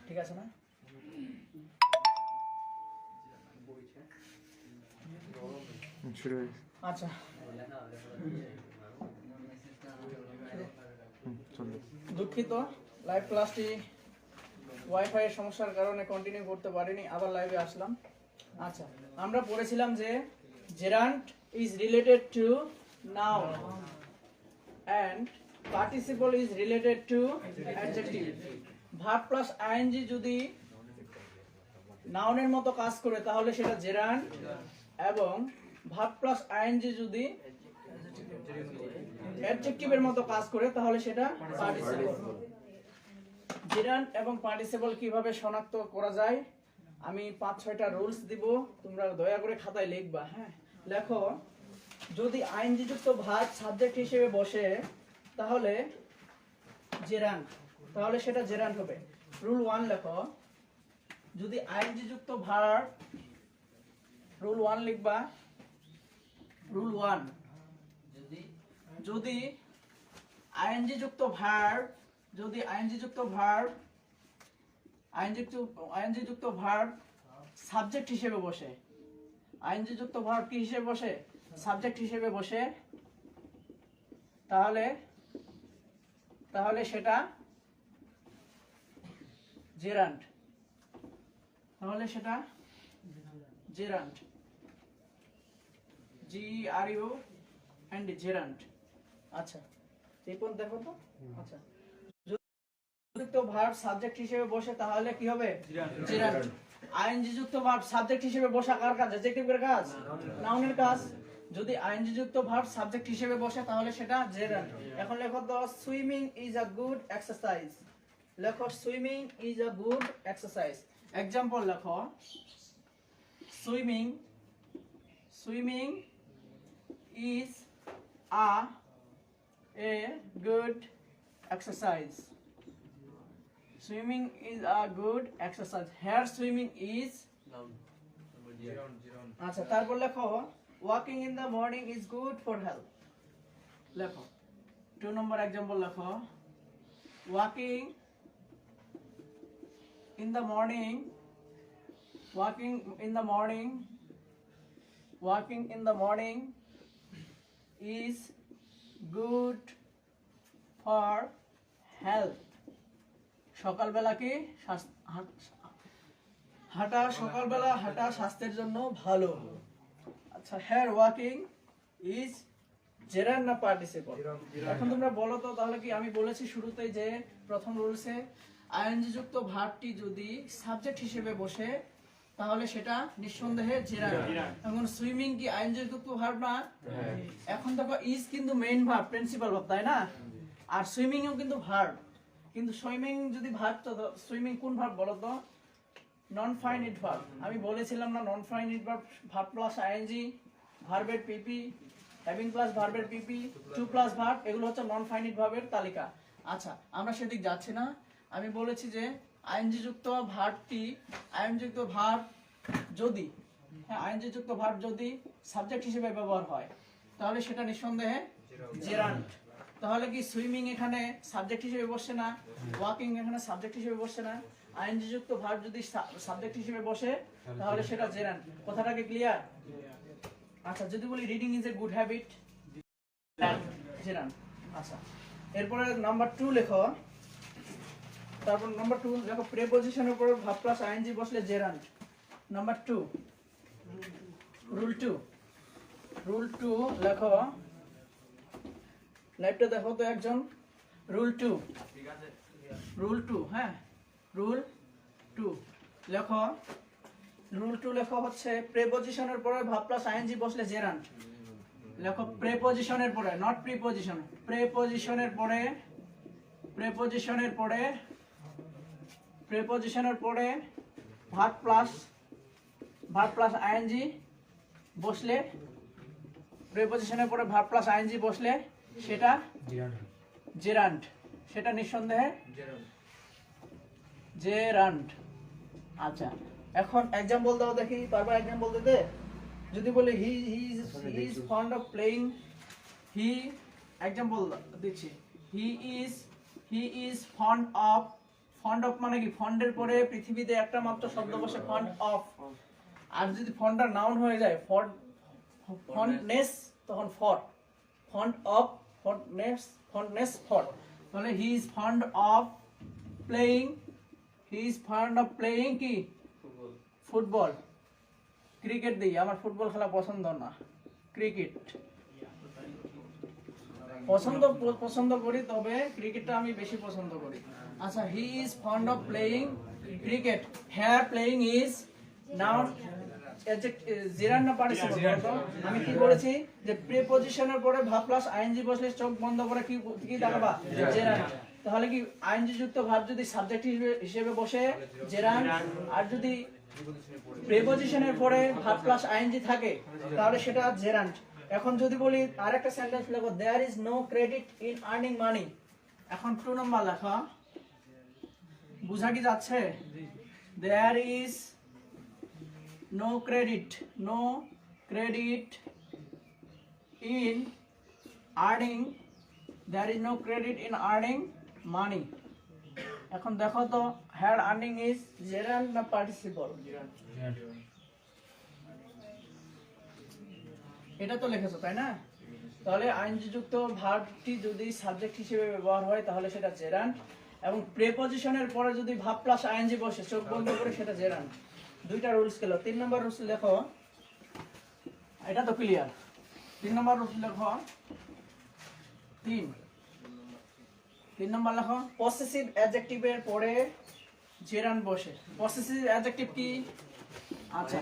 ঠিক আছে না? আচ্ছা, দুঃখিত, লাইভ ক্লাসটি ওয়াইফাই এর সমস্যার কারণে কন্টিনিউ করতে পারিনি, আবার লাইভে আসলাম। আচ্ছা, আমরা পড়েছিলাম যে gerund is related to noun and participle is related to adjective. verb plus ing যদি নাউনের মতো কাজ করে তাহলে সেটা জেরান্ট, এবং verb plus ing যদি অ্যাডজেক্টিভের মতো কাজ করে তাহলে সেটা পার্টিসিপল। জেরান্ট এবং পার্টিসিপল কিভাবে শনাক্ত করা যায় আমি 5-6টা রুলস দিব, তোমরা দয়া করে খাতায় লিখবা। হ্যাঁ, লেখো, যদি আইএনজি যুক্ত ভার্ব সাবজেক্ট হিসেবে বসে তাহলে জেরান্ট, তাহলে সেটা জেরান্ট হবে। রুল 1 লেখো, যদি আইএনজি যুক্ত ভার্ব, রুল 1 লিখবা, রুল 1, যদি আইএনজি যুক্ত ভার্ব, যদি আইএনজি যুক্ত ভার্ব, আইএনজি যুক্ত ভার্ব সাবজেক্ট হিসেবে বসে, আইএনজি যুক্ত ভার্ব কি হিসেবে বসে? সাবজেক্ট হিসেবে বসে, তাহলে তাহলে সেটা জেরান্ট, তাহলে সেটা জেরান্ট, GRU এন্ড জেরান্ট। আচ্ছা, এই পর্যন্ত দেখো তো। আচ্ছা, যুক্ত ভার্ব সাবজেক্ট হিসেবে বসে তাহলে কি হবে? জেরান্ট। আইএনজি যুক্ত ভার্ব সাবজেক্ট হিসেবে বসা কার কাজ? অ্যাডজেক্টিভের কাজ, নাউনের কাজ। যদি আইএনজি যুক্ত ভার্ব সাবজেক্ট হিসেবে বসে তাহলে সেটা জেরান্ট। এখন লেখো তো, swimming is a good exercise. লেখো, swimming is a good exercise. Example লেখো, swimming, swimming is a good exercise. Swimming is a good exercise. Here swimming is noun. আচ্ছা, তারপর লেখো, walking in the morning is good for health. লেখো, 2 নম্বর example লেখো, walking in the morning, walking in the morning, walking in the morning is good for health. সকালবেলা কি হাঁটা, সকালবেলা হাঁটা স্বাস্থ্যের জন্য ভালো। আচ্ছা, হেয়ার ওয়াকিং ইজ জেরান্ট না পার্টিসিপল? এখন তোমরা বলো তো, তাহলে কি আমি বলেছি শুরুতেই যে প্রথম রুলসে আইএনজি যুক্ত ভার্বটি যদি সাবজেক্ট হিসেবে বসে তাহলে সেটা নিঃসন্দেহে জেরান্ট। এখন সুইমিং কি আইএনজি যুক্ত ভার্ব না? এখন দেখো, ইজ কিন্তু মেইন ভার্ব, প্রিন্সিপাল ভার্ব, তাই না? আর সুইমিংও কিন্তু ভার্ব, কিন্তু সুইমিং যদি ভার্ব, তো সুইমিং কোন ভার্ব বলো তো? Non finite verb. আমি বলেছিলাম না, non finite verb, verb plus ING, ভার্বের পিপি, হ্যাভিং প্লাস ভার্বের পিপি, টু প্লাস ভার্ব, এগুলো হচ্ছে নন ফাইনিট ভার্বের তালিকা। আচ্ছা, আমরা সেদিক যাচ্ছি না। আমি বলেছি যে আইএনজি যুক্ত ভার্বটি, আইএনজি যুক্ত ভার্ব যদি, হ্যাঁ, আইএনজি যুক্ত ভার্ব যদি সাবজেক্ট হিসেবে ব্যবহার হয় তাহলে সেটা নিঃসন্দেহে জেরান্ট। তাহলে কি সুইমিং এখানে সাবজেক্ট হিসেবে বসে না? ওয়াকিং এখানে সাবজেক্ট হিসেবে বসে না? আইএনজি যুক্ত ভার্ব যদি সাবজেক্ট হিসেবে বসে তাহলে সেটা জেরান্ট। কথাটা কি ক্লিয়ার? আচ্ছা, যদি বলি reading is a good habit, gerund. আচ্ছা, এরপরে নাম্বার 2 লেখো, তারপর নাম্বার 2 লেখো, প্রিপজিশনের উপর ভার্ব প্লাস আইএনজি বসলে জেরান্ট। নাম্বার 2, রুল 2, রুল 2 লেখো, লাইভটা দেখো তো একজন। রুল 2, রুল 2, হ্যাঁ, রুল 2 লেখো, রুল 2 লেখো হচ্ছে প্রিপজিশনের পরে ভার্ব প্লাস আইএনজি বসলে জেরান্ট। লেখো, প্রিপজিশনের পরে, নট প্রিপজিশন, প্রিপজিশনের পরে, প্রিপজিশনের পরে, প্রিপজিশনের পরে ভার্ব প্লাস আইএনজি বসলে, প্রিপজিশনের পরে ভার্ব প্লাস আইএনজি বসলে সেটা জেরান্ট, সেটা নিঃসন্দেহে জেরান্ট। আচ্ছা, এখন एग्जांपल দাও দেখি, পারবা एग्जांपल দিতে? যদি বলে he is fond of playing, he, example দিচ্ছি, he is fond fond of মানে কি, ফন্ডের পরে পৃথিবীতে একটা মাত্র শব্দ বসে, ফন্ড অফ। আর যদি ফন্ডটা নাউন হয়ে যায়, ফন্ডনেস, তখন for, fond of, fondness for. তাহলে he is fond of playing, he is fond of playing কি, ফুটবল। ক্রিকেট দিই, আমার ফুটবল খেলা পছন্দ না, ক্রিকেট পছন্দ করি, তবে ক্রিকেটটা আমি বেশি পছন্দ করি। আচ্ছা, he is fond of playing cricket. Here playing is noun gerund না পার্টিসিপল। আমি কি করেছি যে প্রিপজিশনের পরে ভার্ব প্লাস আইএনজি বসলে চোখ বন্ধ করে কি কি দাঁড়াবা, জেরান্ড। তাহলে কি আইএনজি যুক্ত ভার্ব যদি সাবজেক্ট হিসেবে বসে জেরান্ড, আর যদি প্রিপজিশনের পরে ভার্ব প্লাস আইএনজি থাকে তাহলে সেটা জেরান্ড। এখন যদি বলি আরেকটা সেন্টেন্স লেখো, there is no credit in earning money. এখন 2 নাম্বার লেখা, বুঝা কি যাচ্ছে? There is no credit in earning, there is no credit in earning money. এখন দেখো তো, হ্যাড আর্নিং ইজ জেরান্ড না পার্টিসিপল? এটা তো লিখেছো তাই না? তাহলে আইএনজি যুক্ত ভার্বটি যদি সাবজেক্ট হিসেবে ব্যবহার হয় তাহলে সেটা জেরান্ড, এবং প্রিপজিশনের পরে যদি ভার্ব প্লাস আইএনজি বসে চোখ বন্ধ করে সেটা জেরান্ড। দুইটা রুলস গেল। 3 নম্বর রুলস লেখো, এটা তো ক্লিয়ার। 3 নম্বর রুলস লেখো, 3 নম্বর লেখো, পসেসিভ অ্যাডজেক্টিভের পরে জেরান্ড বসে। পসেসিভ অ্যাডজেক্টিভ কি? আচ্ছা,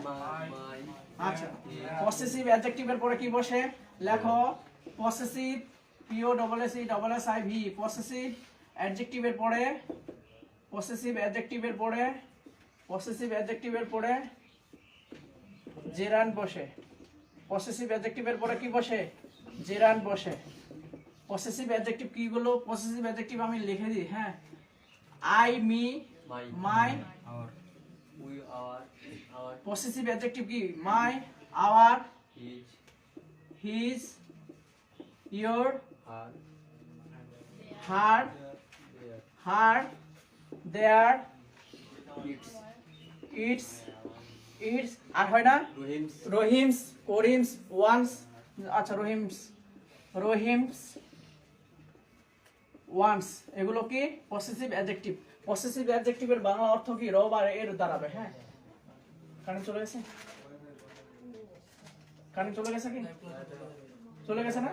পসেসিভ অ্যাডজেক্টিভের পরে কি বসে লেখো, পসেসিভ POSSESSIV, পসেসিভ অ্যাডজেক্টিভের পরে জেরান্ড বসে। পসেসিভ অ্যাডজেক্টিভের পরে কি বসে, জেরান্ড বসে। পসেসিভ অ্যাডজেক্টিভ কি গুলো? পসেসিভ অ্যাডজেক্টিভ আমি লিখে দিই, হ্যাঁ। I, me, my, possessive adjective কি? My, our, his, your, her, their, its, আর হয় না রহিমস, করিমস, ওয়ান্স। আচ্ছা, রহিমস, ওয়ান্স, এগুলো কি পসেসিভ অ্যাডজেক্টিভ। পসেসিভ অ্যাডজেক্টিভের বাংলা অর্থ কি? রব আর এর দাঁড়াবে, হ্যাঁ। কারেন্ট চলে গেছে? কারেন্ট চলে গেছে কি? চলে গেছে না?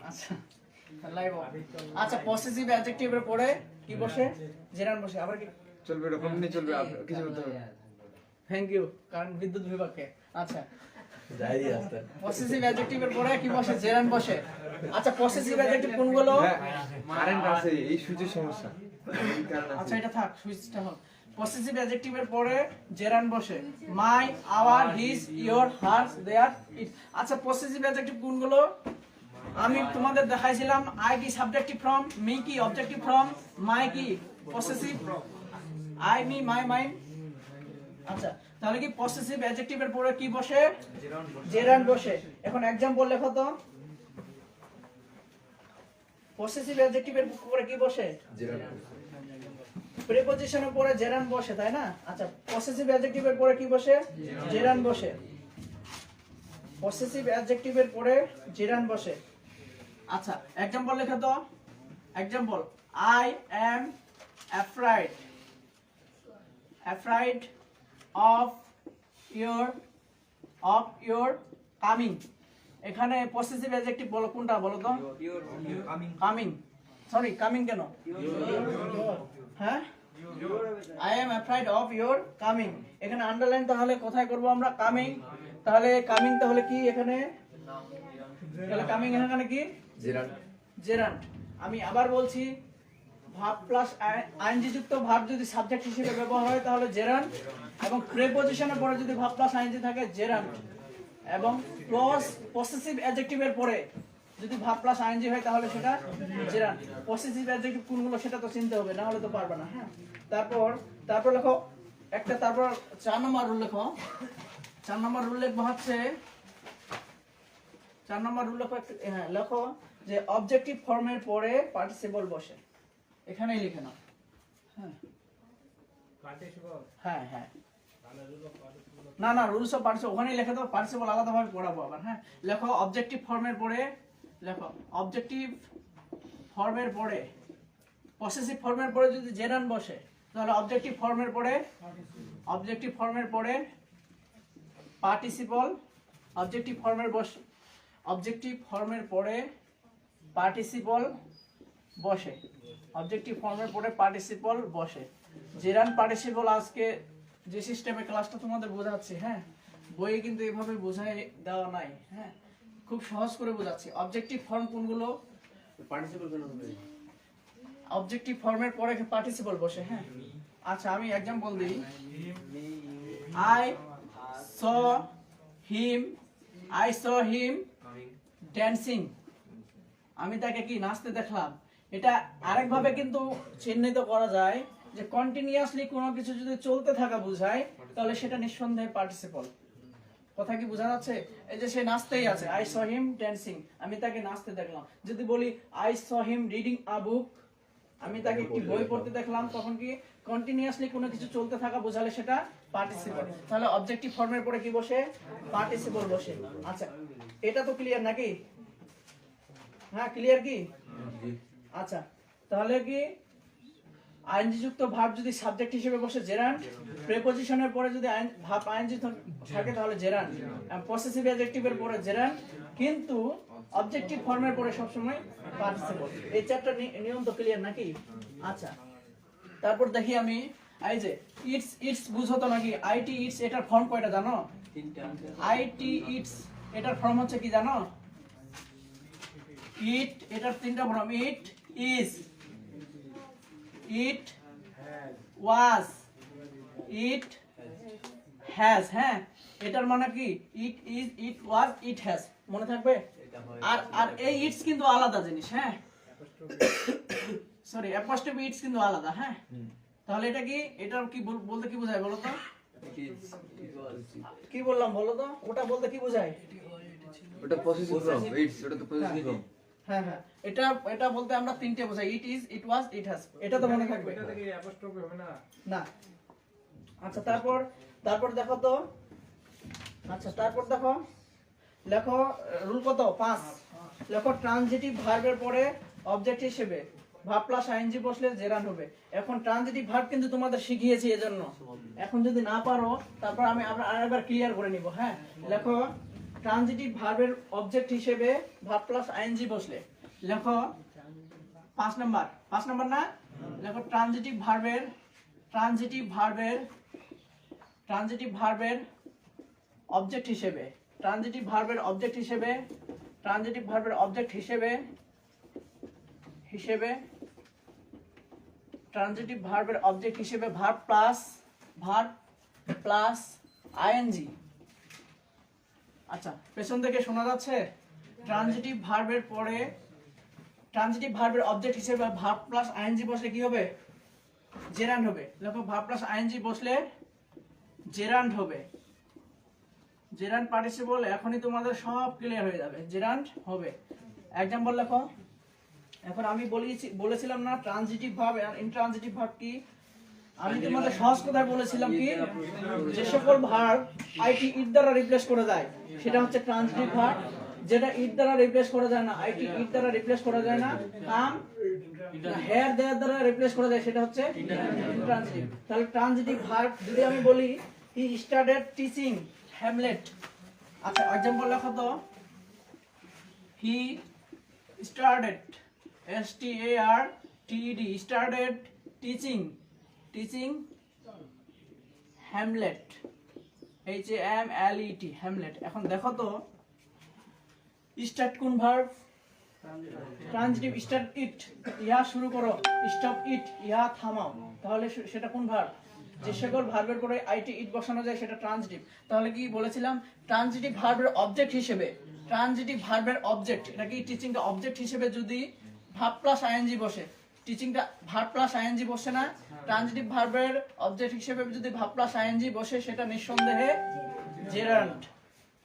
আচ্ছা, লাইভ। আচ্ছা, পসেসিভ অ্যাডজেক্টিভের পরে কি বসে? জেরান্ড বসে। আবার কি চলবে? এরকম নেই, চলবে, কিছু বলতে হবে। থ্যাংক ইউ, কারণ বিদ্যুৎ বিভাগকে। আচ্ছা, পসেসিভ অ্যাডজেক্টিভের পরে কি বসে? জেরান্ড বসে। আচ্ছা, পসেসিভ অ্যাডজেক্টিভ কোনগুলো? কারেন্ট আছে, এই সুইচের সমস্যা। আচ্ছা, এটা থাক, সুইচটা হোক। পসেসিভ অ্যাডজেক্টিভের পরে জেরান্ড বসে। মাই, আওয়ার, হিজ, ইয়োর, হার্স, দেয়ার, ইট। আচ্ছা, পসেসিভ অ্যাডজেক্টিভ কোনগুলো? আমি তোমাদের দেখাইছিলাম, আই কি সাবজেক্টিভ ফর্ম, মি কি অবজেক্টিভ ফর্ম, মাই কি possessive, I, me, my, mine. আচ্ছা, তাহলে কি পসেসিভ অ্যাডজেক্টিভের পরে কি বসে? জেরান্ড বসে। এখন एग्जांपल লেখো তো, পসেসিভ অ্যাডজেক্টিভের পরে কি বসে? জেরান্ড। প্রিপজিশনের পরে জেরান্ড বসে, তাই না? আচ্ছা, পসেসিভ অ্যাডজেক্টিভের পরে কি বসে? জেরান্ড বসে। পসেসিভ অ্যাডজেক্টিভের পরে জেরান্ড বসে। আচ্ছা, एग्जांपल লেখো তো। Example, I am afraid of your coming। এখানে পসেসিভ অ্যাডজেক্টিভ বলো কোনটা, বলো তো? কামিং। সরি, কামিং কেন? হ্যাঁ, I am afraid of your coming। এখানে আন্ডারলাইন তাহলে কোথায় করব আমরা? কামিং। তাহলে কামিং তাহলে কি এখানে? তাহলে কামিং এখানে কি? জেরান্ড। আমি আবার বলছি, ভার্ব প্লাস আইএনজি যুক্ত ভার্ব যদি সাবজেক্ট হিসেবে ব্যবহার হয় তাহলে জেরান্ড, এবং প্রিপজিশনের পরে যদি ভার্ব প্লাস আইএনজি থাকে জেরান্ড, এবং প্লাস পসেসিভ অ্যাডজেক্টিভের পরে যদি ভার্ব প্লাস আইএনজি হয় তাহলে সেটা জেরান্ড। পসেসিভ অ্যাডজেক্টিভ কোনগুলো সেটা তো চিনতে হবে, না হলে তো পারবে না, হ্যাঁ। তারপর লেখো একটা, তারপর 4 নম্বর রুল লেখো। 4 নম্বর রুল লেখো হচ্ছে, 4 নম্বর রুল লেখো, হ্যাঁ লেখো যে অবজেক্টিভ ফর্মের পরে পার্টিসিপল বসে। এখানেই লিখে নাও, হ্যাঁ হ্যাঁ হ্যাঁ না রুলস অফ পার্টিসিপল ওখানেই লেখা দাও, পার্টিসিপল আলাদাভাবে পড়াবো আবার। হ্যাঁ লেখো অবজেক্টিভ ফর্মের পরে, লেখো অবজেক্টিভ ফর্মের পরে পসেসিভ ফর্মের পরে যদি জেরান বসে তাহলে অবজেক্টিভ ফর্মের পরে পার্টিসিপল, অবজেক্টিভ ফর্মের পরে পার্টিসিপল বসে, অবজেক্টিভ ফর্মের পরে পার্টিসিপল বসে। জেরান পার্টিসিপল আজকে যে সিস্টেমে ক্লাসটা তোমাদের বোঝাচ্ছি, হ্যাঁ বইয়ে কিন্তু এভাবে বোঝাই দেওয়া নাই। হ্যাঁ খুব সহজ করে বোঝাচ্ছি। অবজেক্টিভ ফর্ম কোনগুলো? পার্টিসিপল কেন হবে? অবজেক্টিভ ফর্মের পরে পার্টিসিপল বসে। হ্যাঁ আচ্ছা আমি एग्जांपल দিই। I saw him dancing, আমি তাকে কি নাচতে দেখলাম। এটা আরেকভাবে কিন্তু চিহ্নিত করা যায় যে কন্টিনিউয়াসলি কোনো কিছু যদি চলতে থাকা বোঝায় তাহলে সেটা নিঃসন্দেহে পার্টিসিপল। কথা কি বোঝা যাচ্ছে? এই যে সে নাচতেই আছে, I saw him dancing, আমি তাকে নাচতে দেখলাম। যদি বলি I saw him reading a book, আমি তাকে একটি বই পড়তে দেখলাম, তখন কি কন্টিনিউয়াসলি কোনো কিছু চলতে থাকা বোঝালে সেটা পার্টিসিপল। তাহলে অবজেক্টিভ ফর্মের পরে কি বসে? পার্টিসিপল বসে। আচ্ছা এটা তো ক্লিয়ার নাকি? হ্যাঁ ক্লিয়ার কি? আচ্ছা তাহলে কি আইএনজি যুক্ত ভার্ব যদি সাবজেক্ট হিসেবে বসে জেরান্ড, প্রিপজিশনের পরে যদি ভার্ব আইএনজি থাকে তাহলে জেরান্ড, পসেসিভ অ্যাডজেক্টিভের পরে জেরান্ড, কিন্তু অবজেক্টিভ ফর্মের পরে সব সময় পার্টিসিপল। এই চারটা নিয়ম তো ক্লিয়ার নাকি? আচ্ছা তারপর দেখি আমি এই যে ইটস বুঝো তো নাকি? আইটি ইটস এটার ফর্ম কয়টা জানো? আইটি ইটস এটার ফর্ম হচ্ছে কি জানো? ইট এটার তিনটা form, it is, it was, it has. হ্যাঁ এটার মানে কি? It is, it was, it has, মনে থাকবে? আর এই ইটস কিন্তু আলাদা জিনিস। হ্যাঁ সরি অ্যাপোস্ট্রফি ইটস কিন্তু আলাদা। হ্যাঁ তাহলে এটা কি, এটা কি বলতে কি বোঝায় বলো তো? কি বললাম বলো তো? ওটা বলতে কি বোঝায়? ওটা পসেসিভ ফর্ম, ইটস ওটা তো পসেসিভ ফর্ম। হ্যাঁ এটা বলতে আমরা তিনটে বোঝাই, it is, it was, it has. এটা তো মনে থাকবে। এটা থেকে অ্যাপোস্ট্রফি হবে না? না। আচ্ছা তারপর দেখো তো। আচ্ছা তারপর দেখো, লেখো রুল কত? 5। লেখো ট্রানজিটিভ ভার্বের পরে অবজেক্ট হিসেবে ভার্ব প্লাস আইএনজি বসলে জেরান্ড হবে। এখন ট্রানজিটিভ ভার্ব কিন্তু তোমাদের শিখিয়েছি এজন্য, এখন যদি না পারো তারপর আমি আরেকবার ক্লিয়ার করে নিব। হ্যাঁ লেখো ট্রানজিটিভ ভার্বের অবজেক্ট হিসেবে ভার্ব প্লাস আইএনজি বসলে, লেখো 5 নাম্বার না, লেখো ট্রানজিটিভ ভার্বের অবজেক্ট হিসেবে, ট্রানজিটিভ ভার্বের অবজেক্ট হিসেবে ভার্ব প্লাস আইএনজি। আচ্ছা পেছন থেকে শোনা যাচ্ছে? ট্রানজিটিভ ভার্বের অবজেক্ট হিসেবে ভার্ব প্লাস আইএনজি বসলে কি হবে? জেরান্ড হবে। দেখো ভার্ব প্লাস আইএনজি বসলে জেরান্ড হবে। জেরান্ড পার্টিসিপল, এখনই তোমাদের সব ক্লিয়ার হয়ে যাবে, জেরান্ড হবে। एग्जांपल লেখো। এখন আমি বলেছিলাম না ট্রানজিটিভ ভার্ব আর ইনট্রানজিটিভ ভার্ব কি? আমি তোমাদের সহজ কথায় বলেছিলাম কি, যে সকল ভার্ব আইটি ইট দ্বারা রিপ্লেস করে যায় সেটা হচ্ছে ট্রানজিটিভ ভার্ব, যেটা ইট দ্বারা রিপ্লেস করা যায় না, আইটি ইট দ্বারা রিপ্লেস করা যায় না, কাম হেয়ার দেয়ার দ্বারা রিপ্লেস করা যায় সেটা হচ্ছে ইনট্রানজিটিভ। তাহলে ট্রানজিটিভ ভার্ব যদি আমি বলি হি স্টার্টেড টিচিং হ্যামলেট। আচ্ছা एग्जांपल লেখো তো। He started STARTED started teaching Hamlet HAMLET Hamlet। এখন দেখো তো স্টার্ট কোন ভার্ব? ট্রানজিটিভ। স্টার্ট ইট, ইহা শুরু করো, স্টপ ইট, ইহা থামাও, তাহলে সেটা কোন ভার্ব? যে সকল ভার্বের পরে আইটি ইট বসানো যায় সেটা ট্রানজিটিভ। তাহলে কি বলেছিলাম? ট্রানজিটিভ ভার্বের অবজেক্ট হিসেবে, এটা কি টিচিংটা অবজেক্ট হিসেবে যদি ভার্ব প্লাস আইএনজি বসে, টিচিংটা ভার্ব প্লাস আইএনজি বসে না, ট্রানজিটিভ ভার্বের অবজেক্ট হিসেবে যদি ভার্ব প্লাস আইএনজি বসে সেটা নিঃসন্দেহে জেরান্ড।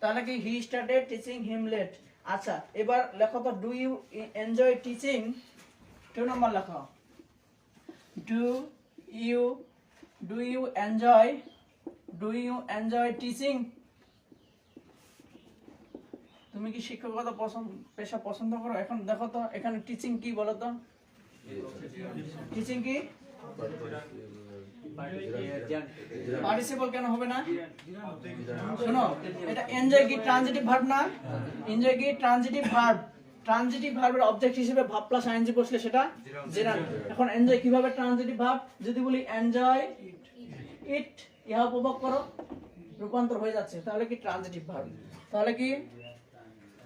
তাহলে কি হি স্টার্টেড টিচিং হিমলেট। আচ্ছা এবার লেখো তো, do you enjoy teaching? 2 number লেখো, do do you enjoy teaching? তুমি কি শিক্ষকতা পেশা পছন্দ করো? এখন দেখো তো এখানে টিচিং কি বলো তো, টিচিং কি? পার্টিসিপল কেন হবে না? শোনো, এটা এনজয় কি ট্রানজিটিভ ভার্ব না? এনজয় কি ট্রানজিটিভ ভার্ব? ট্রানজিটিভ ভার্বের অবজেক্ট হিসেবে ভাব প্লাস আইএনজি বসলে সেটা জেরান্ড। এখন এনজয় কিভাবে ট্রানজিটিভ ভার্ব? যদি বলি এনজয় ইট, ইহা উপভোগ করো, রূপান্তর হয়ে যাচ্ছে, তাহলে কি ট্রানজিটিভ ভার্ব। তাহলে কি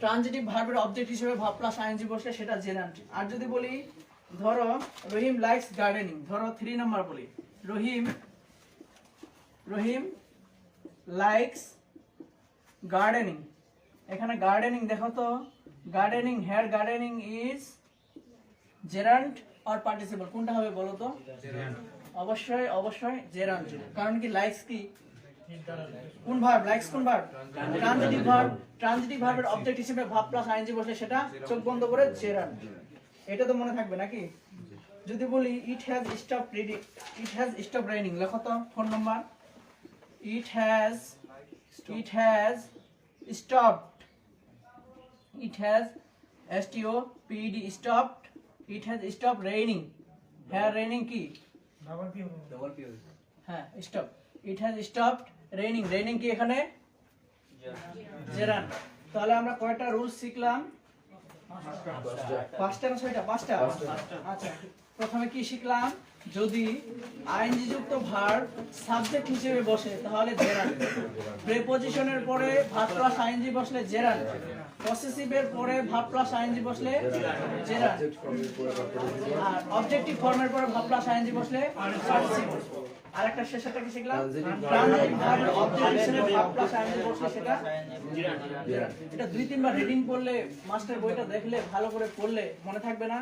ট্রানজিটিভ ভার্বের অবজেক্ট হিসেবে ভাব প্লাস আইএনজি বসলে সেটা জেরান্ড। আর যদি বলি ধরো রহিম লাইকস গার্ডেনিং, ধরো 3 নাম্বার বলি রহিম লাইকস গার্ডেনিং। এখানে গার্ডেনিং দেখো তো, gardening, here gardening is gerund or participle, কোনটা হবে বলো তো? অবশ্যই জেরান্ড। কারণ কি লাইকস কি কোন ভার্ব? লাইকস কোন ভার্ব? Transitive verb. ট্রানজিটিভ ভার্বের অবজেক্ট হিসেবে ভাব প্লাস আইএনজি বসলে সেটা চোখ বন্ধ করে জেরান্ড। এটা তো মনে থাকবে নাকি? যদি বলি ইট হ্যাজ স্টপ রেইনিং, লেখো তো 4 number. It has stopped, stopped, it has stop raining. হ্যাঁ রেইনিং কি? হ্যাঁ stop, it has stopped raining. Raining কি এখানে? জেরান্ড। তাহলে আমরা কয়টা রুলস শিখলাম? 5টা না 6টা? 5টা। আচ্ছা, প্রথমে কি শিখলাম? যদি আইএনজি যুক্ত ভার্ব সাবজেক্ট হিসেবে বসে তাহলে জেরান্ড। প্রিপজিশনের পরে ভার্ব প্লাস আইএনজি বসলে জেরান্ড। পসেসিভের পরে ভার্ব প্লাস আইএনজি বসলে জেরান্ড। আর অবজেক্টিভ ফর্মের পরে ভার্ব প্লাস আইএনজি বসলে পার্টিসিপল। আরেকটা শেষেরটা কি শিখলাম? ট্রানজিটিভ ভার্বের অবজেক্ট হিসেবে ভার্ব প্লাস আইএনজি বসলে সেটা জেরান্ড। এটা 2-3 বার রিডিং করলে, মাস্টার বইটা দেখলে, ভালো করে পড়লে মনে থাকবে না?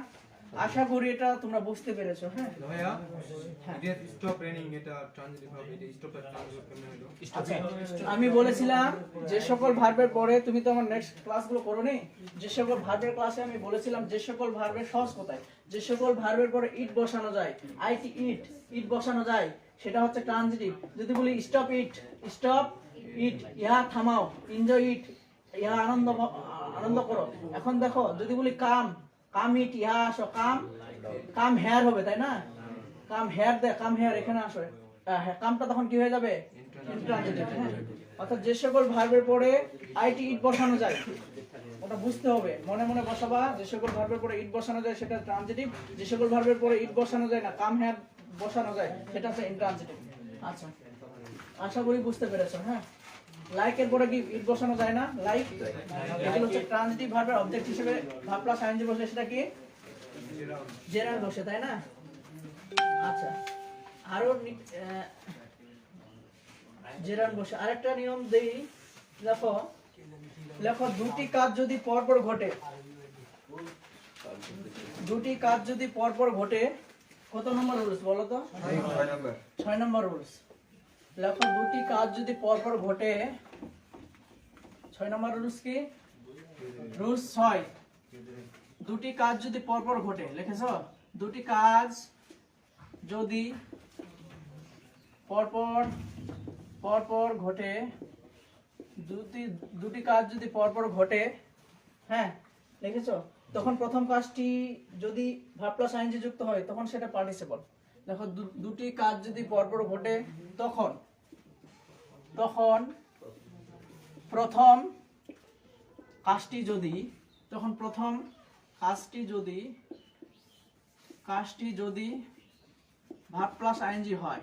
আশা করি এটা তোমরা বুঝতে পেরেছো। হ্যাঁ ভাইয়া, এটা স্টপ রেনিং, এটা ট্রানজিটিভ ভার্ব, এটা স্টপটা ট্রানজিটিভ কেমনে হলো? আচ্ছা, আমি বলেছিলাম যে সকল ভার্বের পরে, তুমি তো আমার নেক্সট ক্লাসগুলো করোনি, যে সকল ভার্বের ক্লাসে আমি বলেছিলাম যে সকল ভার্বের সহজ কোথায়, যে সকল ভার্বের পরে ইট বসানো যায়, আইটি ইট বসানো যায়, সেটা হচ্ছে ট্রানজিটিভ। যদি বলি স্টপ ইট, ইহা থামাও, এনজয় ইট, ইহা আনন্দ করো। এখন দেখো, যদি বলি কাম ইট, ইহা আসো, কাম হেয়ার হবে, তাই না? কাম হেয়ার এখানে আসো, কামটা তখন কি হয়ে যাবে? ইন্ট্রানজিটিভ। অর্থাৎ যে সকল ভার্বের পরে আইটি ইট বসানো যায়, ওটা বুঝতে হবে, মনে মনে বসাবা। যে সকল ভার্বের পরে ইট বসানো যায় সেটা ট্রানজিটিভ, যে সকল ভার্বের পরে ইট বসানো যায় না, কাম হেয়ার বসানো যায়, সেটা হচ্ছে ইন্ট্রানজিটিভ। আচ্ছা, আশা করি বুঝতে পেরেছো। হ্যাঁ, লাইকের পরে কি ইট বসানো যায় না? লাইক, এগুলো হচ্ছে ট্রানজিটিভ ভার্বের অবজেক্ট হিসেবে ভার্ব প্লাস আইএনজি বসলে সেটা কি জেরান্ড বসে, তাই না? আচ্ছা, আরো জেরান্ড বসে। আরেকটা নিয়ম দেই, লেখো দুটি কাজ যদি পরপর ঘটে, কত নম্বর রুলস বলো তো? 6 নম্বর রুলস। লেখো দুটি কাজ যদি পরপর ঘটে, 6 নম্বর রুলস কি? রুলস 6। দুটি কাজ যদি পরপর ঘটে, লিখেছো? দুটি কাজ যদি পরপর ঘটে, দুটি কাজ যদি পরপর ঘটে, হ্যাঁ লিখেছো? তখন প্রথম কাজটি যদি ভার্ব প্লাস আইএনজি যুক্ত হয় তখন সেটা পার্টিসিপল। দেখো, দুটি কাজ যদি পরপর ঘটে, তখন প্রথম কাজটি যদি ভার্ব প্লাস আইএনজি হয়,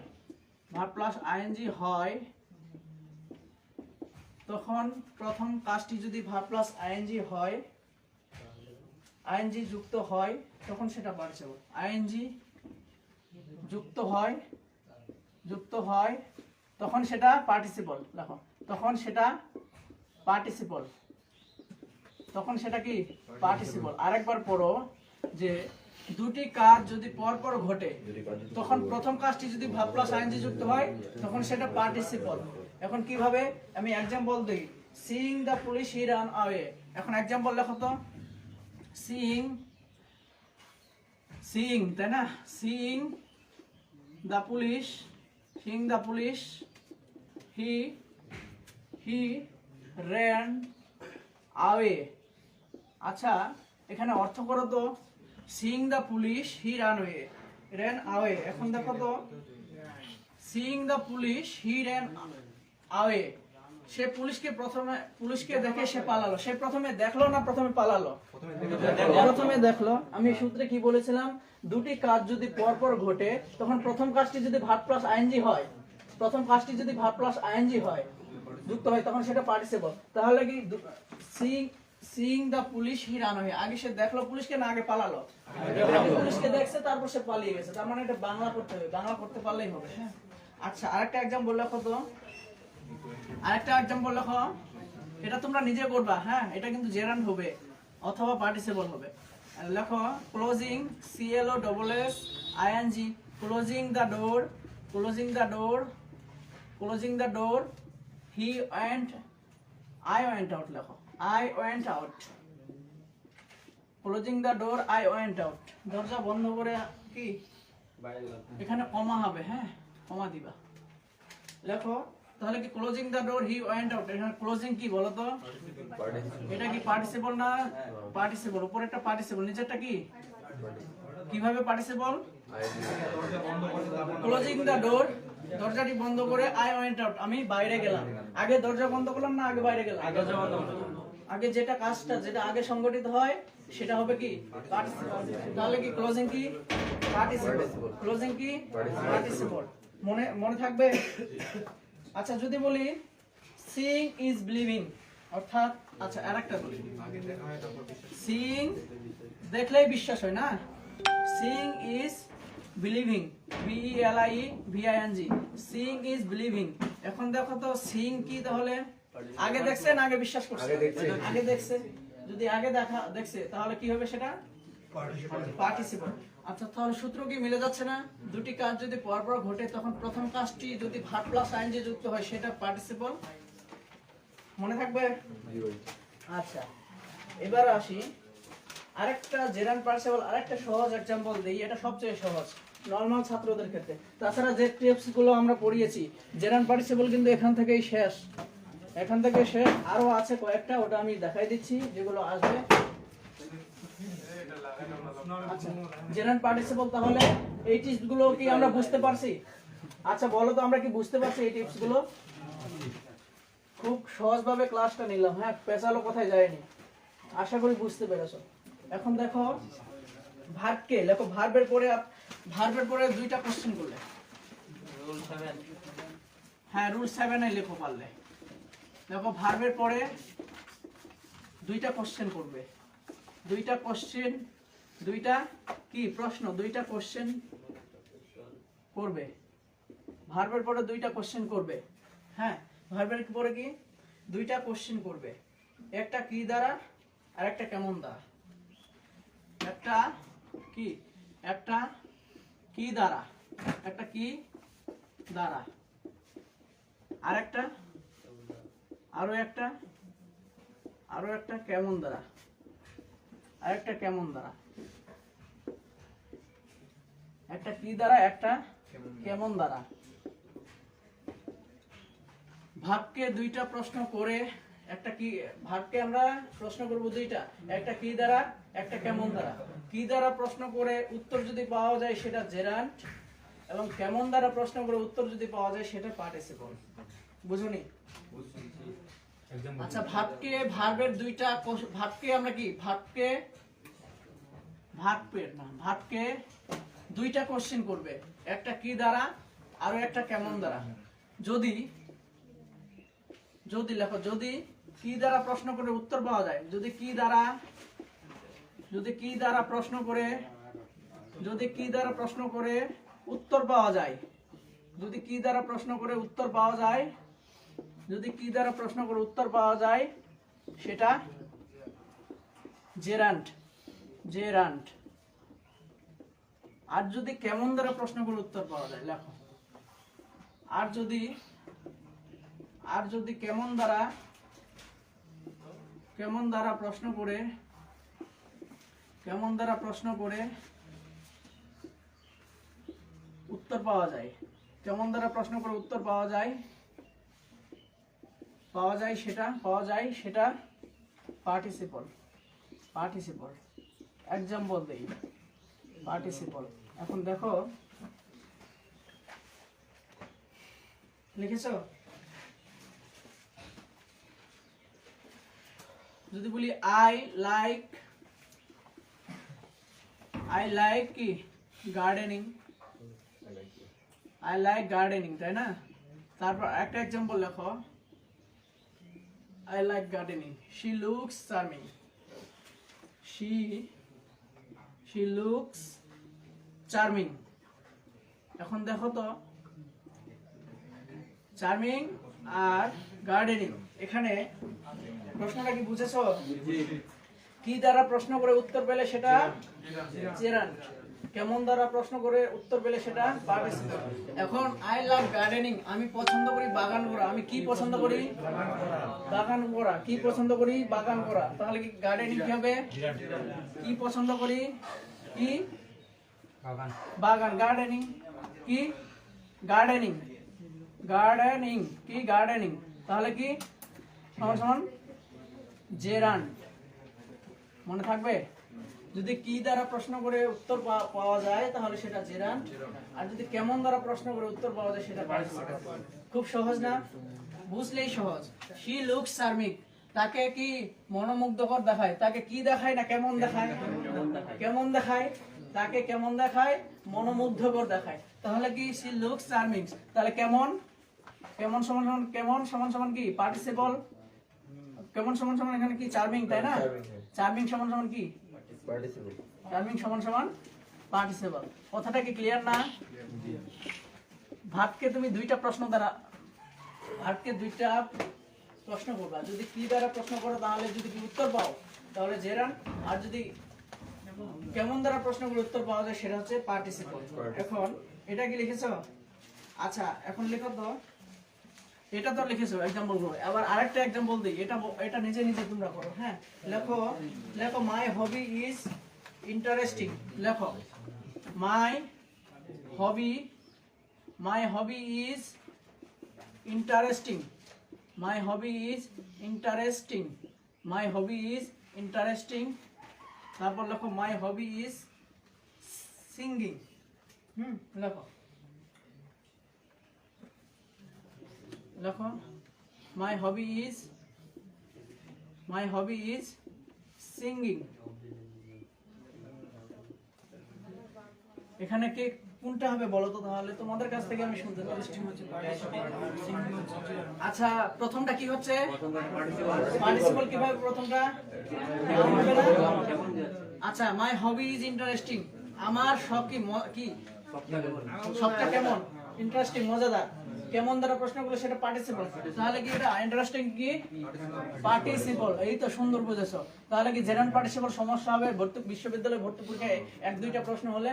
তখন প্রথম কাজটি যদি ভার্ব প্লাস আইএনজি হয়, আইএনজি যুক্ত হয়, তখন সেটা পার্টিসিপল। আইএনজি যুক্ত হয় তখন সেটা পার্টিসিপল। দেখো, তখন সেটা কি পার্টিসিপল। আরেকবার পড়ো, যে দুটি কাজ যদি পরপর ঘটে, তখন প্রথম কাজটি যদি ভার্ব প্লাস আইএনজি যুক্ত হয় তখন সেটা পার্টিসিপল। এখন কিভাবে? আমি एग्जांपल দেই। Seeing the police he ran away. এখন एग्जांपल লেখো তো। সিইং, তাই না? Seeing the police, seeing the police, he ran away. আচ্ছা এখানে অর্থ করো তো, seeing the police he ran away। এখন দেখো তো, seeing the police he ran away, সে পুলিশকে দেখে সে পালালো। সে প্রথমে দেখলো না প্রথমে পালালো? প্রথমে দেখলো। আমি সূত্রে কি বলেছিলাম, দুটি কাজ যদি পরপর ঘটে তখন প্রথম কাজটি যদি ভার্ব প্লাস আইএনজি হয়, প্রথম কাজটি যদি ভার্ব প্লাস আইএনজি হয়, যুক্ত হয়, তখন সেটা পার্টিসিপল। তাহলে কি seeing the police he ran away, আগে সে দেখলো পুলিশকে না আগে পালালো? আগে পুলিশকে দেখছে তারপর সে পালিয়ে গেছে। তার মানে এটা বাংলা করতে হবে, বাংলা করতে পারলেই হবে। হ্যাঁ আচ্ছা, আরেকটা এক্সাম্পল লেখো তো, আরেকটা এক্সাম্পল লেখো। এটা তোমরা নিজে করবা। হ্যাঁ এটা কিন্তু জেরান্ড হবে অথবা পার্টিসিপল হবে। লেখো closing CLOSS ING, closing the door, closing the door, closing the door, he went, I went out। লেখো I went out, closing the door I went out। দরজা বন্ধ করে কি এখানে কমা হবে। হ্যাঁ কমা দিবা। লেখো তাহলে কি closing the door he went out, এখানে ক্লোজিং কি বলো তো? এটা কি পার্টিসিপল না? পার্টিসিপল। উপরেরটা পার্টিসিপল, নিচেরটা কি? কিভাবে পার্টিসিপল? ক্লোজিং দ্য ডোর, দরজাটি বন্ধ করে আই ওয়েন্ট আউট, আমি বাইরে গেলাম। আগে দরজা বন্ধ করলাম না আগে বাইরে গেলাম? আগে যেটা কাজটা যেটা আগে সংগঠিত হয় সেটা হবে কি? পার্টিসিপল। তাহলে কি ক্লোজিং কি? পার্টিসিপল। ক্লোজিং কি? পার্টিসিপল। মনে থাকবে? আচ্ছা যদি বলি সিইং ইজ বিলিভিং, অর্থাৎ আচ্ছা আরেকটা বলি, সিইং দেখলেই বিশ্বাস হয় না, seeing is believing, BELIEVING, seeing is believing. এখন দেখো তো সিইং কি তাহলে? আগে দেখছে না আগে বিশ্বাস করছে? আগে দেখছে। যদি আগে দেখছে তাহলে কি হবে সেটা? পার্টিসিপল। আচ্ছা তাহলে সূত্র কি মিলে যাচ্ছে না? দুটি কাজ যদি পরপর ঘটে তখন প্রথম কাজটি যদি ভার্ব প্লাস আইএনজি যুক্ত হয় সেটা পার্টিসিপল। মনে থাকবে? আচ্ছা এবার আসি আরেকটা জেরান্ড পার্টিসিপল, আরেকটা সহজ एग्जांपल দেই। এটা সবচেয়ে সহজ নরমাল ছাত্রদের ক্ষেত্রে। তাছাড়া যে টিপস গুলো আমরা পড়িয়েছি জেরান্ড পার্টিসিপল কিন্তু এখান থেকেই শেষ, এখান থেকে শেষ। আরো আছে কয়েকটা, ওটা আমি দেখাই দিচ্ছি যেগুলো আসবে। আচ্ছা জেরান্ড পার্টিসিপল, তাহলে এই টিপস গুলো কি আমরা বুঝতে পারছি? আচ্ছা বলো তো আমরা কি বুঝতে পারছি এই টিপস গুলো? খুব সহজভাবে ক্লাসটা নিলাম। হ্যাঁ পেছালো কোথায় যায়নি, আশা করি বুঝতে পেরেছো। এখন দেখো ভার্বকে লেখো, ভার্বের পরে দুইটা কোশ্চেন করলে রুল 7, হ্যাঁ রুল 7 এ লেখো পারলে। দেখো ভার্বের পরে দুইটা কোশ্চেন করবে, দুইটা কোশ্চেন, দুইটা কি প্রশ্ন, দুইটা কোশ্চেন করবে। ভার্বের পরে দুইটা কোশ্চেন করবে। হ্যাঁ ভার্বের পরে কি দুইটা কোশ্চেন করবে, একটা কি দ্বারা আর একটা কেমন দ্বারা। একটা কি, একটা কি দ্বারা, একটা কি দ্বারা, আর একটা আরো একটা কেমন দ্বারা, আরেকটা কেমন দ্বারা, একটা কি দ্বারা একটা কেমন দ্বারা। ভাবকে দুইটা প্রশ্ন করে, একটা কি ভাবকে আমরা প্রশ্ন করব দুইটা, একটা কি দ্বারা একটা কেমন দ্বারা। কি দ্বারা প্রশ্ন করে উত্তর যদি পাওয়া যায় সেটা জেরান্ড, এবং কেমন দ্বারা প্রশ্ন করে উত্তর যদি পাওয়া যায় সেটা পার্টিসিপল। বুঝুনি? আচ্ছা ভাবকে ভার্বের দুইটা ভাবকে আমরা কি ভাবকে দুইটা কোশ্চেন করবে, একটা কি দ্বারা আর একটা কেমন দ্বারা। যদি লেখো যদি কি দ্বারা প্রশ্ন করে উত্তর পাওয়া যায়, যদি কি দ্বারা প্রশ্ন করে উত্তর পাওয়া যায়, যদি কি দ্বারা প্রশ্ন করে উত্তর পাওয়া যায়, যদি কি দ্বারা প্রশ্ন করে উত্তর পাওয়া যায় সেটা জেরান্ড। আর যদি কেমন দ্বারা প্রশ্ন করে উত্তর পাওয়া যায়, লেখো আর যদি কেমন দ্বারা প্রশ্ন করে উত্তর উত্তর পাওয়া যায়, কেমন দ্বারা প্রশ্ন করে উত্তর পাওয়া যায় সেটা পার্টিসিপল। এক্সাম্পল দেই, পার্টিসিপল। এখন দেখো লিখেছো, যদি বলি আই লাইক কি গার্ডেনিং, তাই না? তারপর একটা এক্সাম্পল লেখো, I like gardening. She looks charming. She looks charming. এখন দেখো তো চার্মিং আর গার্ডেনিং, এখানে প্রশ্নটা কি বুঝেছো? কি দ্বারা প্রশ্ন করে উত্তর পেলে সেটা জেরান্ড, কেমন দ্বারা প্রশ্ন করে উত্তর পেলে সেটা পার্টিসিপল। এখন আই লাভ গার্ডেনিং, আমি পছন্দ করি বাগান করা। আমি কি পছন্দ করি? বাগান করা। কি পছন্দ করি? বাগান করা। তাহলে কি গার্ডেনিং কি হবে? কি পছন্দ করি? কি বাগান। গার্ডেনিং কি? গার্ডেনিং কি? গার্ডেনিং। তাহলে কি সমান সমান জেরান্ড। মনে থাকবে? যদি কি দ্বারা প্রশ্ন করে উত্তর পাওয়া যায় তাহলে সেটা জেরান্ড, আর যদি কেমন দ্বারা প্রশ্ন করে উত্তর পাওয়া যায় সেটা পার্টিসিপল। খুব সহজ না? বুঝলেই সহজ। শি লুকস চার্মিং, তাকে কি মনোমুগ্ধকর দেখায়? তাকে কি দেখায় না কেমন দেখায়? কেমন দেখায়? তাকে কেমন দেখায়? মনোমুগ্ধকর দেখায়। তাহলে কি শি লুকস চার্মিং, তাহলে কেমন সমান সমান কি পার্টিসিপল। কেমন সমান সমান এখানে কি চার্মিং, তাই না? চার্মিং সমান সমান কি চার্মিং সমান সমান পার্টিসিপল। কথাটা কি ক্লিয়ার না? ভার্বকে তুমি দুইটা প্রশ্ন করবা। যদি কি দ্বারা প্রশ্ন করো তাহলে যদি কি উত্তর পাও তাহলে জেরান্ড, আর যদি কেমন দ্বারা প্রশ্ন করে উত্তর পাওয়া যায় সেটা হচ্ছে পার্টিসিপল। এখন এটা কি লিখেছো? আচ্ছা এখন লেখো তো, এটা তো লিখেছো एग्जांपल গুলো। আবার আরেকটা एग्जांपल দেই, এটা নিজে তোমরা করো। হ্যাঁ, লেখো মাই হবি ইজ ইন্টারেস্টিং। লেখো মাই হবি ইজ ইন্টারেস্টিং। তারপর লেখো মাই হবি ইজ সিঙ্গিং। লেখো মাই হবি ইজ সিঙ্গিং। এখানে কে কোনটা হবে বলো তো, তাহলে তোমাদের কাছ থেকে আমি শুনতে পাচ্ছি। আচ্ছা প্রথমটা কি হচ্ছে? পার্টিসিপল কিভাবে প্রথমটা? আচ্ছা মাই হবি ইজ ইন্টারেস্টিং, আমার শখ কি শখটা কেমন? ইন্টারেস্টিং, মজাদার। কেমন দ্বারা প্রশ্ন করলে সেটা পার্টিসিপল। তাহলে কি এটা ইন্টারেস্টিং কি পার্টিসিপল? এই তো সুন্দর বুঝেছো। তাহলে কি জেরান্ড পার্টিসিপল সমস্যা হবে? বিশ্ববিদ্যালয়ে ভর্তি পরীক্ষায় এক দুইটা প্রশ্ন হলে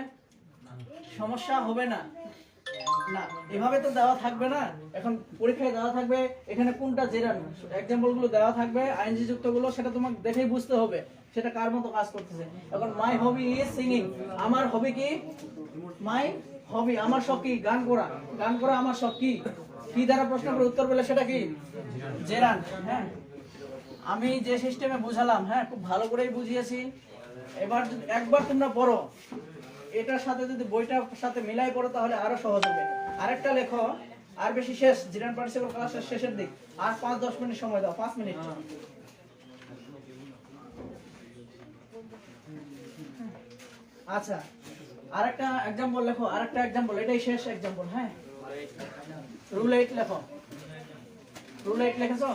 সমস্যা হবে না? না, এভাবে তো দেওয়া থাকবে না। এখন পরীক্ষায় দেওয়া থাকবে এখানে কোনটা জেরান্ড, एग्जांपल গুলো দেওয়া থাকবে আইএনজি যুক্ত গুলো, সেটা তোমাকে দেখেই বুঝতে হবে সেটা কার মতো কাজ করতেছে। এখন মাই হবি ইজ সিঙ্গিং, আমার হবি কি? মাই হবি, আমার শখ কি? গান করা আমার শখ কি? কি দ্বারা প্রশ্ন করে উত্তর পেলে সেটা কি জেরান্ড। হ্যাঁ, আমি যে সিস্টেমে বুঝালাম, হ্যাঁ খুব ভালো করেই বুঝিয়েছি। এবার একবার তোমরা পড়ো, এটার সাথে যদি বইটার সাথে মিলাই পড়ো তাহলে আরো সহজ হবে। আরেকটা লেখো, আর বেশি শেষ, জেরান্ড পার্টিসিপল ক্লাসের শেষের দিক, আর 5-10 মিনিট সময় দাও। 5 মিনিট। আচ্ছা আরেকটা एग्जांपल লেখো, আরেকটা एग्जांपल, এটাই শেষ एग्जांपल। হ্যাঁ, রুল 8 লেখো। রুল 8 লিখেছো?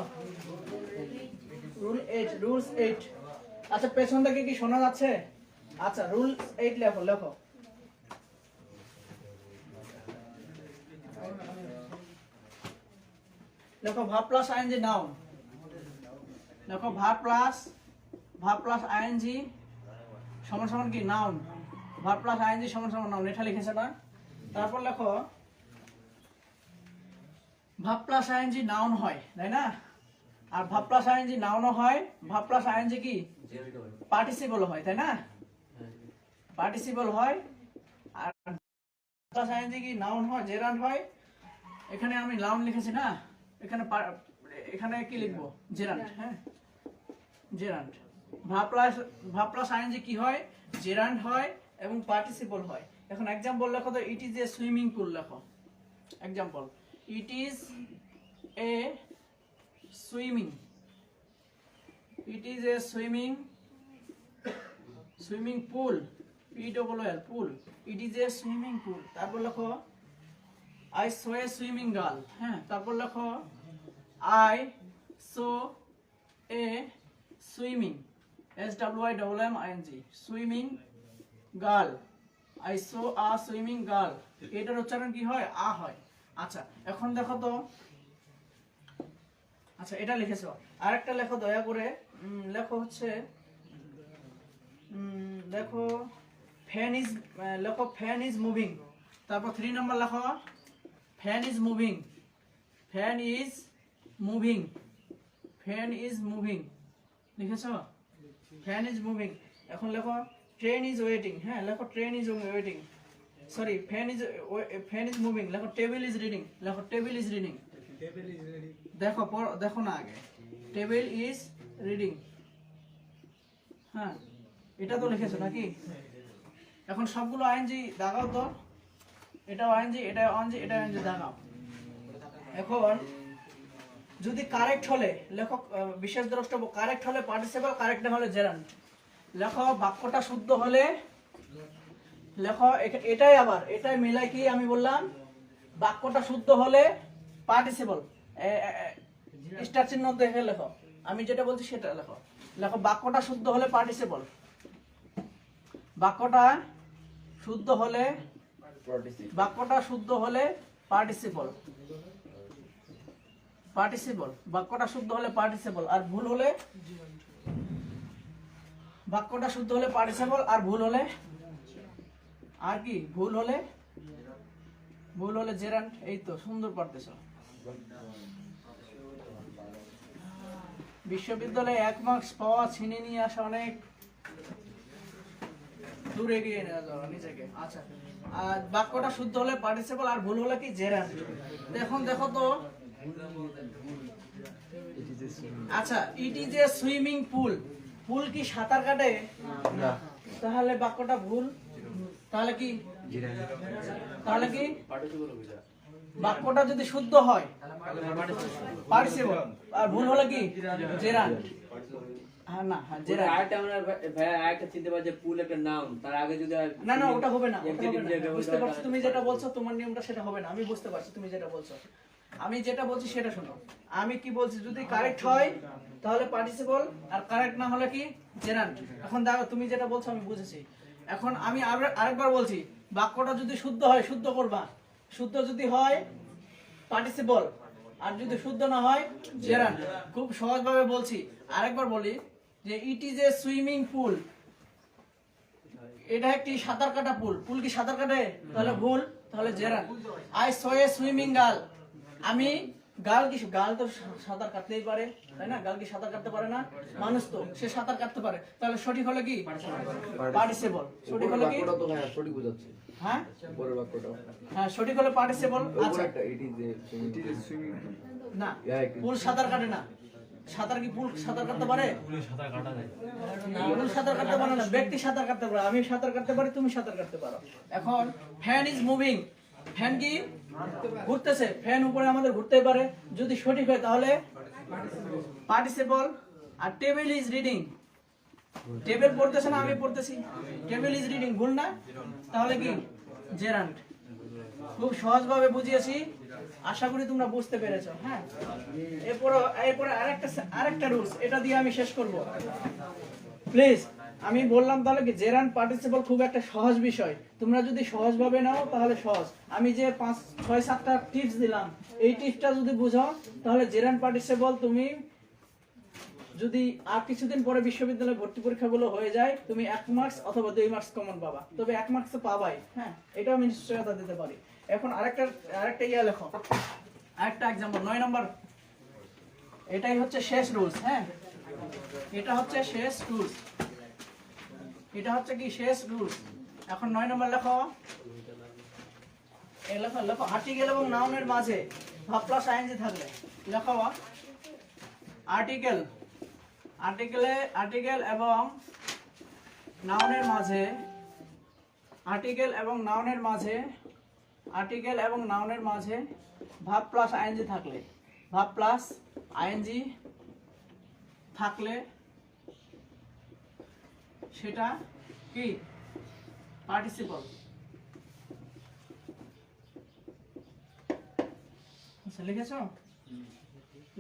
রুলস 8। আচ্ছা পেছন থেকে কি শোনা যাচ্ছে? আচ্ছা রুল 8 লেখো। লেখো ভার্ব প্লাস আইএনজি নাউন। লেখো ভার্ব প্লাস আইএনজি সমান সমান কি নাউন। ভার্ব প্লাস আইএনজি সমান সমান নাউন, এটা লিখেছে না? তারপর লেখো ভার্ব প্লাস আইএনজি নাউন হয়, তাই না? আর ভার্ব প্লাস আইএনজি নাউনও হয়, ভার্ব প্লাস আইএনজি কি পার্টিসিপল হয়, তাই না? পার্টিসিপল হয়। আর প্লাস আইএনজি কি নাউন হয়, জেরান্ড হয়। এখানে আমি নাউন লিখেছি না, এখানে এখানে কি লিখবো, জেরান্ড। হ্যাঁ, জেরান্ড। ভার্ব প্লাস আইএনজি কি হয়, জেরান্ড হয় এবং পার্টিসিপল হয়। এখন एग्जांपल লেখো তো, it is a swimming pool লেখো। Example, it is a swimming, it is a swimming pool, PWL pool, it is a swimming pool. তারপর লেখো I so A swimming girl. হ্যাঁ, তারপর লেখো I so A swimming, SWIMMING, swimming girl. I so a swimming girl, এটার উচ্চারণ কি হয়, আ হয়। আচ্ছা, এখন দেখো তো, আচ্ছা এটা লিখেছো, আরেকটা লেখো দয়া করে। লেখো হচ্ছে, দেখো ফ্যান ইজ, লেখো ফ্যান ইজ মুভিং। তারপর 3 নাম্বার লেখো fan is moving, fan is moving, fan is moving. লিখেছো, ফ্যান ইজ মুভিং। এখন লেখো ট্রেন ইজ ওয়েটিং। হ্যাঁ, লেখো train is waiting, sorry fan is moving. লেখো টেবিল ইজ রিডিং, লেখো table is reading. Table is ready. দেখো দেখো না আগে, টেবিল ইজ রিডিং। হ্যাঁ, এটা তো লিখেছো নাকি? এখন সবগুলো আইএনজি দাগাও তো, এটাও আইএনজি, এটা আইএনজি, এটা আইএনজি দাগাও। এখন যদি কারেক্ট হলে লেখো, বিশেষ দ্রষ্টব্য কারেক্ট হলে পার্টিসিপল, কারেক্ট না হলে জেরান্ড। লেখো বাক্যটা শুদ্ধ হলে, লেখো এটাই, আবার এটাই মিলাই কি আমি বললাম, বাক্যটা শুদ্ধ হলে পার্টিসিপল, স্টার চিহ্ন দেখে লেখো, আমি যেটা বলছি সেটা লেখো। লেখো বাক্যটা শুদ্ধ হলে পার্টিসিপল, বাক্যটা শুদ্ধ হলে, বাক্যটা শুদ্ধ হলে পার্টিসিপল, পার্টিসিপল, বাক্যটা শুদ্ধ হলে পার্টিসিপল, আর ভুল হলে, বাক্যটা শুদ্ধ হলে পার্টিসিপল, আর ভুল হলে, আর কি ভুল হলে, ভুল হলে জেরান্ড। এই তো সুন্দর পারতেছ। বিশ্ববিদ্যালয়ে 1 মার্কস পাওয়া ছিনে নিয়ে আসা অনেক দূরে গিয়ে নেওয়া যাবে নিজেকে। আচ্ছা, আর বাক্যটা শুদ্ধ হলে পার্টিসিপল, আর ভুল হলে কি জেরান্ড। এখন দেখো তো, আচ্ছা it is a swimming pool, পুল কি সাঁতার কাটে না, তাহলে বাক্যটা ভুল। তাহলে কি, তাহলে কি বাক্যটা যদি শুদ্ধ হয় পার্টিসিপল, আর ভুল হলে কি জেরান্ড। হ্যাঁ না, হ্যাঁ জেরান্ড। আরেকটা আমরা ভাই আরেকটা চিনতে পারছি, পুল একটা নাউন, তার আগে যদি না না, ওটা হবে না, ওটা হবে না। বুঝতে পারছো তুমি যেটা বলছো, তোমার নিয়মটা সেটা হবে না। আমি বুঝতে পারছি তুমি যেটা বলছো, আমি যেটা বলছি সেটা শোনো। আমি কি বলছি, যদি কারেক্ট হয় তাহলে পার্টিসিপল, আর কারেক্ট না হলে কি জেরান্ড। এখন দেখো তুমি যেটা বলছো আমি বুঝেছি। এখন আমি আরেকবার বলছি, বাক্যটা যদি শুদ্ধ হয় শুদ্ধ করবা, শুদ্ধ যদি হয় পার্টিসিপল, আর যদি শুদ্ধ না হয় জেরান্ড। খুব সহজভাবে বলছি, আরেকবার বলি যে it is a swimming pool, এটা একটি সাঁতার কাটা পুল, পুল কি সাঁতার কাটে, তাহলে ভুল, তাহলে gerund. I so A swimming girl, আমি গার্ল, কি গার্ল তো সাঁতার কাটতেই পারে, তাই না? গার্ল কি সাঁতার কাটতে পারে না? মানুষ তো, সে সাঁতার কাটতে পারে, তাহলে সঠিক হলে কি পার্টিসিপল, সঠিক হলে কি, সঠিক বোঝাচ্ছে। হ্যাঁ পরের বাক্যটা, হ্যাঁ সঠিক হলে পার্টিসিপল। আচ্ছা একটা ইট ইজ এ সুইমিং না, পুল সাঁতার কাটে না। সাঁতার কি পুল সাঁতার কাটতে পারে? পুল সাঁতার কাটতে পারে না, ব্যক্তি সাঁতার কাটতে পারে। আমি সাঁতার কাটতে পারি, তুমি সাঁতার কাটতে পারো। এখন ফ্যান ইজ মুভিং, ফ্যান কি ঘুরতেছে, ফ্যান উপরে আমাদের ঘুরতেই পারে। যদি সঠিক হয় তাহলে পার্টিসিপল। আর টেবিল ইজ রিডিং, টেবিল পড়তেছে না, আমি পড়তেছি, টেবিল ইজ রিডিং, ভুল না, তাহলে কি জেরান্ড। খুব সহজভাবে বুঝিয়েছি, আশা করি তোমরা বুঝতে পেরেছো। হ্যাঁ, এরপরে আরেকটা রুলস, এটা দিয়ে আমি শেষ করব প্লিজ। আমি বললাম তাহলে কি জেরান্ড পার্টিসিপল খুব একটা সহজ বিষয়, তোমরা যদি সহজভাবে নাও তাহলে সহজ। আমি যে 5-6-7টা টিপস দিলাম, এই টিপসটা যদি বুঝাও তাহলে জেরান্ড পার্টিসিপল তুমি যদি আর কিছুদিন পরে বিশ্ববিদ্যালয়ে ভর্তি পরীক্ষাগুলো হয়ে যায়, তুমি 1 মার্কস অথবা 2 মার্কস কমন পাবা, তবে 1 মার্কস তো পাবাই। হ্যাঁ, এটাও আমি নিশ্চয়তা দিতে পারি। এখন আরেকটা ইয়া লেখো, আরেকটা एग्जांपल 9 নম্বর, এটাই হচ্ছে শেষ রুলস। হ্যাঁ, এটা হচ্ছে শেষ রুলস, এটা হচ্ছে কি শেষ রুলস। এখন 9 নম্বর লেখো, লেখো লেখো আর্টিকেল এবং নাউনের মাঝে ভাব প্লাস আইএনজি থাকলে লেখো আর্টিকেল আর্টিকেল এবং নাউনের মাঝে আর্টিকেল এবং নাউনের মাঝে ভাব প্লাস আইএনজি থাকলে সেটা কি পার্টিসিপল। আচ্ছা লিখেছো?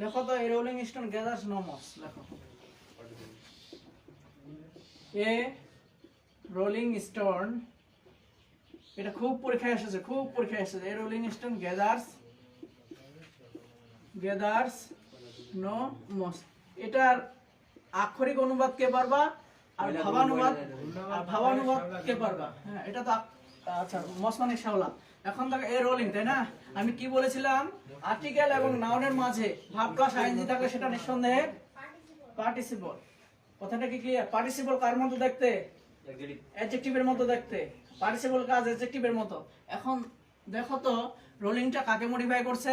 লেখো তো a rolling stone gathers no moss. লেখো এ রোলিং স্টোন, এটা খুব পরীক্ষায় এসেছে a rolling stone gathers no moss. এটার আক্ষরিক অনুবাদ কে পারবা আর ভাবানুবাদ কে পারবা? হ্যাঁ এটা তো আচ্ছা মস মানে শ্যাওলা। এখন দেখো এ রোলিং, তাই না? আমি কি বলেছিলাম? আর্টিকেল এবং নাউনের মাঝে ভাব প্লাস আইএনজি থাকলে সেটা নিঃসন্দেহে পার্টিসিপল। কথাটা কি ক্লিয়ার? পার্টিসিপল কার মতো দেখতে? অ্যাডজেক্টিভের মতো দেখতে। পার্টিসিপল কাজ অ্যাডজেক্টিভের মতো। এখন দেখো তো রোলিংটা কাকে মডিফাই করছে?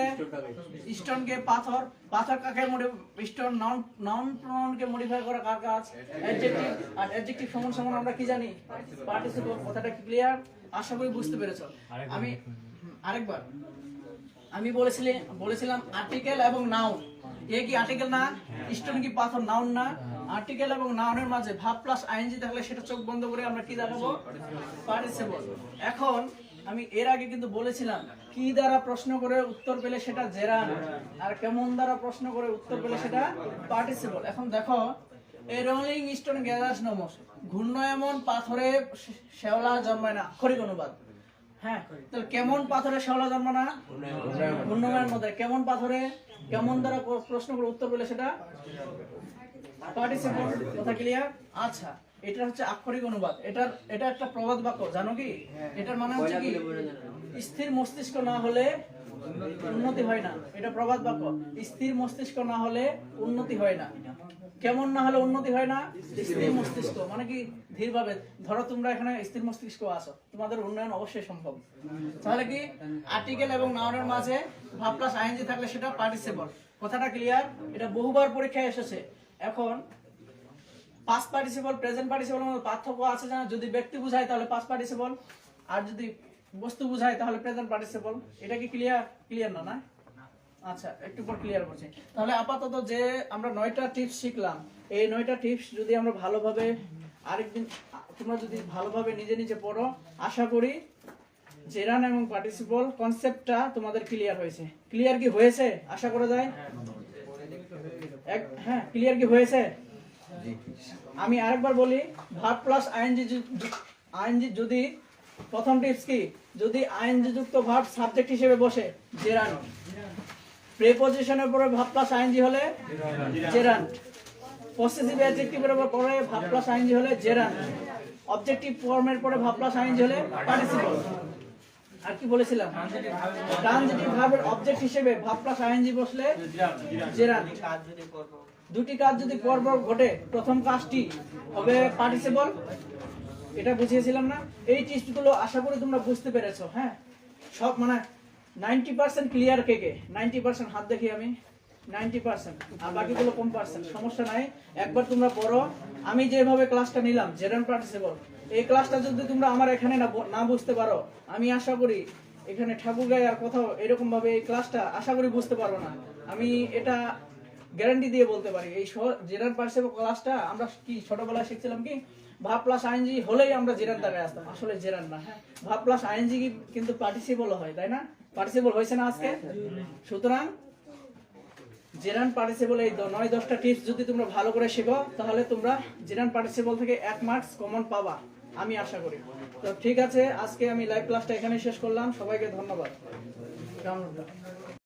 স্টোনকে। পাথর কাকে স্টোন নাউন প্রোনাউনকে মডিফাই করা কার কাজ? অ্যাডজেক্টিভ। আর অ্যাডজেক্টিভ সমান সমান আমরা কি জানি? পার্টিসিপল। কথাটা কি ক্লিয়ার? আশা করি বুঝতে পেরেছো। আমি আরেকবার আমি বলেছিলাম আর্টিকেল এবং নাউন। এ কি আর্টিকেল না? স্টোন কি পাথর? নাউন না? আর্টিকেল এবং নাউনের মাঝে ভাব প্লাস আইএনজি থাকলে সেটা চোখ বন্ধ করে আমরা কি দেখাবো? পার্টিসিপল। এখন আমি এর আগে কিন্তু বলেছিলাম কি দ্বারা প্রশ্ন করে উত্তর পেলে সেটা জেরান, আর কেমন দ্বারা প্রশ্ন করে উত্তর পেলে সেটা পার্টিসিপল। এখন দেখো a rolling stone gathers no moss, ঘূর্ণায়মান পাথরে শ্যাওলা জন্মায় না। আক্ষরিক অনুবাদ। হ্যাঁ, তাহলে কেমন পাথরে শ্যাওলা জন্মায় না? ঘূর্ণায়মান মধ্যে। কেমন পাথরে, কেমন দ্বারা প্রশ্ন করে উত্তর পেলে সেটা পার্টিসিপল। কথা ক্লিয়ার? আচ্ছা, এটা হচ্ছে আক্ষরিক অনুবাদ। এটা একটা প্রবাদ বাক্য, জানো কি? এটার মানে হচ্ছে কি? স্থির মস্তিষ্ক না হলে উন্নতি হয় না। এটা প্রবাদ বাক্য। স্থির মস্তিষ্ক না হলে উন্নতি হয় না। কেমন না হলে উন্নতি হয় না? স্থির মস্তিষ্ক মানে কি? ধীরভাবে। ধরো তোমরা এখানে স্থির মস্তিষ্ক আছো, তোমাদের উন্নয়ন অবশ্যই সম্ভব। তাহলে কি আর্টিকেল এবং নাউনের মাঝে ভাব প্লাস আইএনজি থাকলে সেটা পার্টিসিপল। কথাটা ক্লিয়ার? এটা বহুবার পরীক্ষায় এসেছে। এখন পাস্ট পার্টিসিপল প্রেজেন্ট পার্টিসিপলের মধ্যে পার্থক্য আছে জানা? যদি ব্যক্তি বোঝায় তাহলে পাস্ট পার্টিসিপল, আর যদি বস্তু বোঝায় তাহলে প্রেজেন্ট পার্টিসিপল। এটা কি ক্লিয়ার না? না আচ্ছা, একটু পর ক্লিয়ার করছি। তাহলে আপাতত যে আমরা 9টা টিপস শিখলাম, এই 9টা টিপস যদি আমরা ভালোভাবে আরেকদিন তোমরা যদি ভালোভাবে নিজে পড়ো, আশা করি জেরান এবং পার্টিসিপল কনসেপ্টটা তোমাদের ক্লিয়ার হয়েছে। ক্লিয়ার কি হয়েছে? আশা করা যায়। হ্যাঁ, ক্লিয়ার কি হয়েছে? আমি আরেকবার বলি, ভার্ব প্লাস আইএনজি যদি প্রথম টিপস কি? যদি আইএনজি যুক্ত ভার্ব সাবজেক্ট হিসেবে বসে জেরান। প্রিপজিশনের পরে ভার্ব প্লাস আইএনজি হলে জেরান। পসেসিভ অ্যাডজেক্টিভের পরে ভার্ব প্লাস আইএনজি হলে জেরান। অবজেক্টিভ ফর্মের পরে ভার্ব প্লাস আইএনজি হলে পার্টিসিপল। আর কি বলেছিলাম? ট্রানজিটিভ ভার্বের অবজেক্ট হিসেবে ভার্ব প্লাস আইএনজি বসলে জেরান। দুটি কাজ যদি পরপর ঘটে, প্রথম কাজটি হবে পার্টিসিপল। এটা বুঝিয়েছিলাম না? এই টিপসগুলো আশা করি তোমরা বুঝতে পেরেছো। হ্যাঁ, সব মানে 90% ক্লিয়ার। কে 90% হাত দেখি আমি। 90%, আর বাকিগুলো কম পার্সেন্ট। সমস্যা নাই, একবার তোমরা পড়ো। আমি যেভাবে ক্লাসটা নিলাম জেরান পার্টিসিপল, এই ক্লাসটা যদি তোমরা আমার এখানে না বুঝতে পারো, আমি আশা করি এখানে ঠাকুরগাঁয় আর কোথাও এরকম ভাবে এই ক্লাসটা আশা করি বুঝতে পারবো না। আমি এটা গ্যারান্টি দিয়ে বলতে পারি। এই জেরান পার্টিসিপল ক্লাসটা আমরা কি ছোটবেলায় শিখছিলাম কি? ভার্ব প্লাস আইএনজি হলেই আমরা জেরান দাঁড়ায় আসতাম। আসলে জেরান না। হ্যাঁ, ভার্ব প্লাস আইএনজি কিন্তু পার্টিসিপল হয়, তাই না? পার্টিসিপল হয়েছে না আজকে? সুতরাং জেরান পার্টিসিপল এই 9-10টা টিপস যদি তোমরা ভালো করে শেখো, তাহলে তোমরা জেরান পার্টিসিপল থেকে 1 মার্কস কমন পাবা, আমি আশা করি। তো ঠিক আছে, আজকে আমি লাইভ ক্লাসটা এখানে শেষ করলাম। সবাইকে ধন্যবাদ।